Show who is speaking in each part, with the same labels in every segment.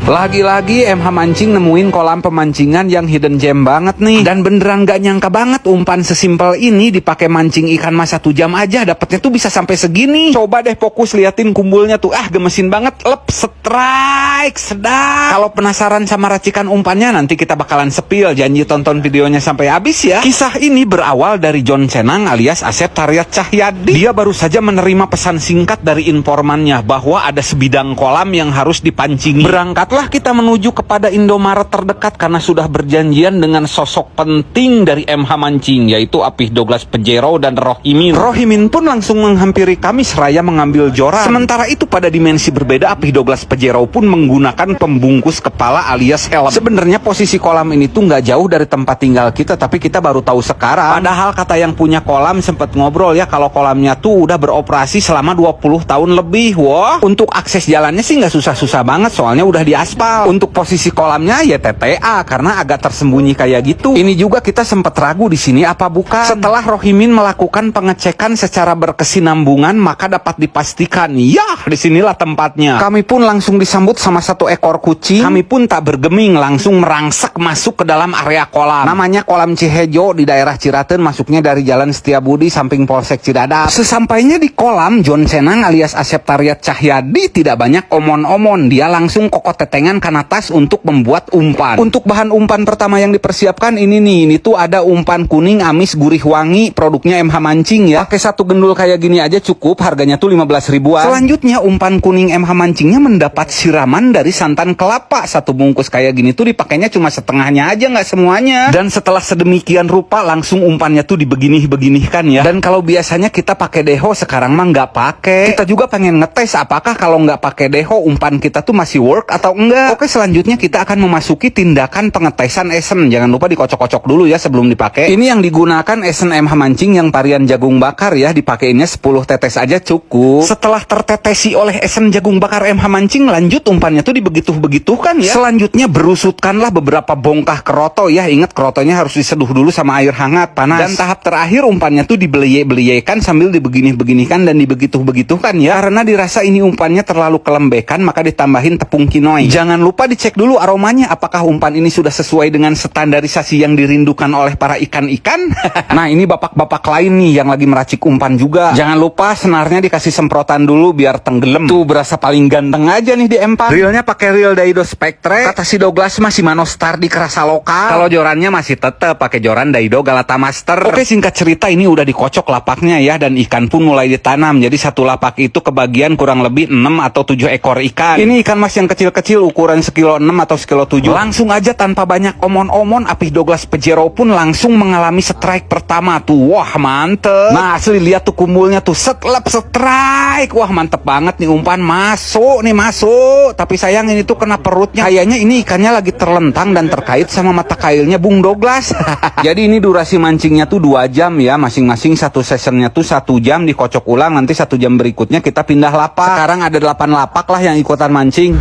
Speaker 1: Lagi-lagi MH Mancing nemuin kolam pemancingan yang hidden gem banget nih. Dan beneran gak nyangka banget umpan sesimpel ini dipakai mancing ikan mah 1 jam aja dapetnya tuh bisa sampai segini. Coba deh fokus liatin kumpulnya tuh, gemesin banget. Lep, strike, sedap. Kalau penasaran sama racikan umpannya, nanti kita bakalan spill. Janji tonton videonya sampai habis ya. Kisah ini berawal dari John Cenang alias Asep Taryat Cahyadi. Dia baru saja menerima pesan singkat dari informannya bahwa ada sebidang kolam yang harus dipancingi. Berangkatlah kita menuju kepada Indomaret terdekat karena sudah berjanjian dengan sosok penting dari MH Mancing, yaitu Apih Douglas Pejero dan Rohimin. Rohimin pun langsung menghampiri kami seraya mengambil joran. Sementara itu pada dimensi berbeda, Apih Douglas Pejero pun menggunakan pembungkus kepala alias helm. Sebenarnya posisi kolam ini tuh nggak jauh dari tempat tinggal kita, tapi kita baru tahu sekarang. Padahal kata yang punya kolam sempat ngobrol ya, kalau kolamnya tuh udah beroperasi selama 20 tahun lebih. Wah, untuk akses jalannya sih nggak susah-susah banget, soalnya udah di aspal. Untuk posisi kolamnya ya TTA karena agak tersembunyi kayak gitu. Ini juga kita sempat ragu di sini apa bukan. Setelah Rohimin melakukan pengecekan secara berkesinambungan, maka dapat dipastikan, ya disinilah tempatnya. Kami pun langsung disambut sama 1 ekor kucing. Kami pun tak bergeming, langsung merangsek masuk ke dalam area kolam. Namanya Kolam Cihejo di daerah Ciraten, masuknya dari Jalan Setiabudi samping Polsek Cidadap. Sesampainya di kolam, John Cenang alias Asep Taryat Cahyadi tidak banyak omon-omon. Dia langsung kokot tetengan kan atas untuk membuat umpan. Untuk bahan umpan pertama yang dipersiapkan ini nih, ini tuh ada umpan kuning amis gurih wangi, produknya MH Mancing ya. Pakai 1 gendul kayak gini aja cukup, harganya tuh 15 ribuan. Selanjutnya umpan kuning MH Mancingnya mendapat siraman dari santan kelapa. 1 bungkus kayak gini tuh dipakainya cuma setengahnya aja, nggak semuanya. Dan setelah sedemikian rupa langsung umpannya tuh dibeginih-beginihkan ya. Dan kalau biasanya kita pakai deho, sekarang mah nggak pakai. Kita juga pengen ngetes apakah kalau nggak pakai deho umpan kita tuh masih work atau enggak. Oke, selanjutnya kita akan memasuki tindakan pengetesan esen. Jangan lupa dikocok-kocok dulu ya sebelum dipakai. Ini yang digunakan esen MH Mancing yang varian jagung bakar ya. Dipakainya 10 tetes aja cukup. Setelah tertetesi oleh esen jagung bakar MH Mancing, lanjut umpannya tuh dibegitu-begitukan ya. Selanjutnya berusutkanlah beberapa bongkah keroto ya. Ingat kerotonya harus diseduh dulu sama air hangat panas. Dan tahap terakhir umpannya tuh dibeleye-beleyekan sambil dibeginih-beginikan dan dibegitu-begitukan ya. Karena dirasa ini umpannya terlalu kelembekan, maka ditambahin tepung kinoi. Jangan lupa dicek dulu aromanya apakah umpan ini sudah sesuai dengan standarisasi yang dirindukan oleh para ikan-ikan. Nah, ini bapak-bapak lain nih yang lagi meracik umpan juga. Jangan lupa senarnya dikasih semprotan dulu biar tenggelam. Tuh berasa paling ganteng aja nih di empang. Reelnya pakai reel Daido Spectre. Kata si Douglas masih Manostar di kerasa lokal. Kalau jorannya masih tetap pakai joran Daido Galata Master. Oke, singkat cerita ini udah dikocok lapaknya ya, dan ikan pun mulai ditanam. Jadi 1 lapak itu kebagian kurang lebih 6 atau 7 ekor ikan. Ini ikan mas yang kecil-kecil ukuran sekilo 6 atau sekilo 7. Langsung aja tanpa banyak omon-omon, Apih Douglas Pejero pun langsung mengalami strike pertama tuh. Wah, mantep. Nah, asli lihat tuh kumpulnya tuh, setlep strike. Wah, mantep banget nih umpan, masuk nih, masuk. Tapi sayang ini tuh kena perutnya. Kayaknya ini ikannya lagi terlentang dan terkait sama mata kailnya Bung Douglas. Jadi ini durasi mancingnya tuh 2 jam ya, masing-masing 1 sessionnya tuh 1 jam, dikocok ulang. Nanti 1 jam berikutnya kita pindah lapak. Sekarang ada 8 lapak lah yang ikutan mancing.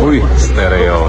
Speaker 2: Wih, stereo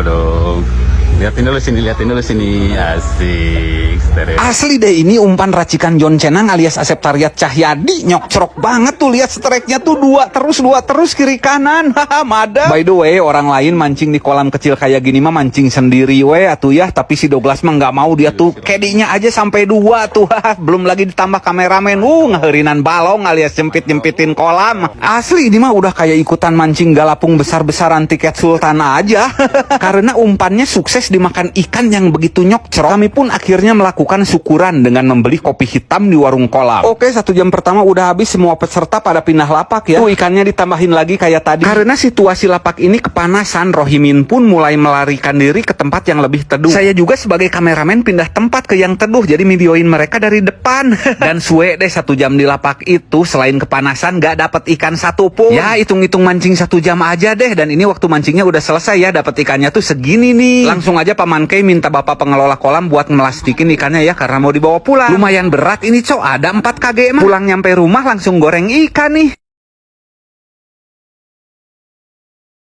Speaker 2: dong. Liatin dulu sini, asik, stereo.
Speaker 1: Asli deh, ini umpan racikan John Cenang alias Asep Taryat Cahyadi. Nyokcrok banget tuh, lihat strike-nya tuh 2 terus kiri kanan. Haha, mada. By the way, orang lain mancing di kolam kecil kayak gini mah mancing sendiri we atuh ya, tapi si Douglas mah nggak mau, dia tuh kedinya aja sampai 2 tuh. Belum lagi ditambah kameramen, ngeheurinan balong alias jempit-jempitin kolam. Asli ini mah udah kayak ikutan mancing galapung besar-besaran tiket sultan aja. Karena umpannya sukses dimakan ikan yang begitu nyokcrok. Kami pun akhirnya melakukan syukuran dengan membeli kopi hitam di warung kolam. Oke, 1 jam pertama udah habis, semua peserta pada pindah lapak ya. Tuh ikannya ditambahin lagi kayak tadi. Karena situasi lapak ini kepanasan, Rohimin pun mulai melarikan diri ke tempat yang lebih teduh. Saya juga sebagai kameramen pindah tempat ke yang teduh, jadi videoin mereka dari depan. Dan suwe deh 1 jam di lapak itu, selain kepanasan gak dapet ikan satupun. Ya hitung-hitung mancing 1 jam aja deh. Dan ini waktu mancingnya udah selesai ya, dapet ikannya tuh segini nih. Langsung aja Paman Kei minta bapak pengelola kolam buat melastikin ikannya ya, karena mau dibawa pulang. Lumayan berat ini cok, ada 4 kg mah. Pulang nyampe rumah langsung goreng ikan nih.